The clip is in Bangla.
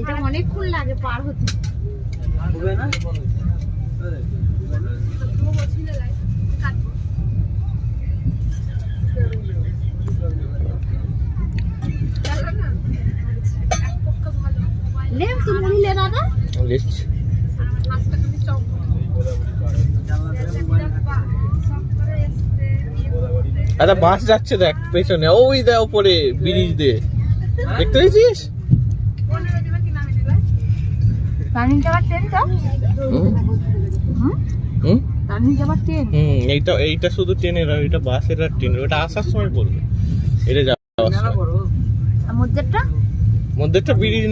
এটা অনেকক্ষণ লাগে পার হতে। আচ্ছা বাস যাচ্ছে দেখ পেছনে, ওই দেখ উপরে ব্রিজ দিয়ে, দেখতে পেয়েছিস? এইটা শুধু ট্রেনের, ওইটা বাসের আর ট্রেনের, ওটা আসার সময় পড়বে, এটা যাওয়ার সময়। মধ্যেরটা মধ্যেরটা ব্রিজ